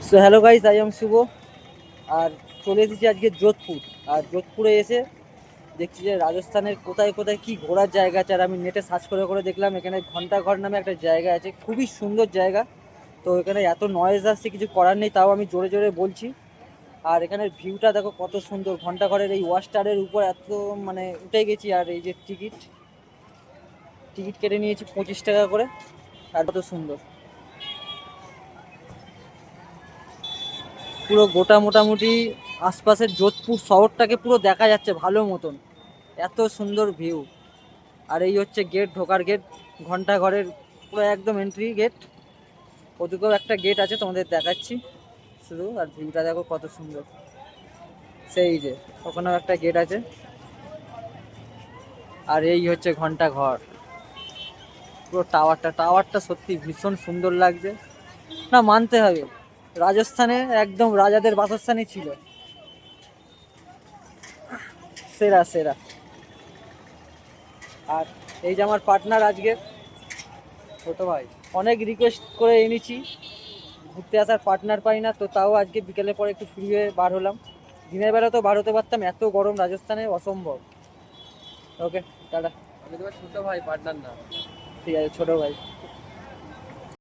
So hello guys, I am Shubho. আর চলে এসেছি আজকে যোধপুর। আর যোধপুরে এসে দেখছি যে রাজস্থানের কোথায় কোথায় কি ঘোরার জায়গা আছে। আর আমি নেটে সার্চ করে করে দেখলাম এখানে ঘন্টাঘর নামে একটা জায়গা আছে, খুবই সুন্দর জায়গা। তো এখানে এত নয়েজ আসছে, কিছু করার নেই, তাও আমি জোরে জোরে বলছি। আর এখানের ভিউটা দেখো কত সুন্দর, ঘন্টাঘরের এই ওয়াচ টাওয়ারের উপর এত মানে উঠে গেছি। আর এই যে টিকিট টিকিট কেটে নিয়েছি 25 টাকা করে। আর কত সুন্দর পুরো গোটা মোটামুটি আশপাশের যোধপুর শহরটাকে পুরো দেখা যাচ্ছে ভালো মতন, এত সুন্দর ভিউ। আর এই হচ্ছে গেট, ঢোকার গেট ঘন্টাঘরের, পুরো একদম এন্ট্রি গেট। ওদিকেও একটা গেট আছে, তোমাদের দেখাচ্ছি শুধু। আর ভিউটা দেখো কত সুন্দর, সেই যে ওখানেও একটা গেট আছে। আর এই হচ্ছে ঘন্টাঘর, পুরো টাওয়ারটা সত্যি ভীষণ সুন্দর লাগছে। না, মানতে হবে, রাজস্থানে একদম রাজাদের বাসস্থানই ছিল, সেরা সেরা। আর এই যে আমার পার্টনার আজকে, ছোট ভাই, অনেক রিকোয়েস্ট করে এনেছি, ঘুরতে আসার পার্টনার পাই না, তো তাও আজকে বিকেলের পরে একটু ফ্রি হয়ে বার হলাম। দিনের বেলা তো বার হতে পারতাম, এত গরম রাজস্থানে অসম্ভব। ওকে, টাটা। আমি তোমার ছোট ভাই, পার্টনার না। ঠিক আছে, ছোট ভাই।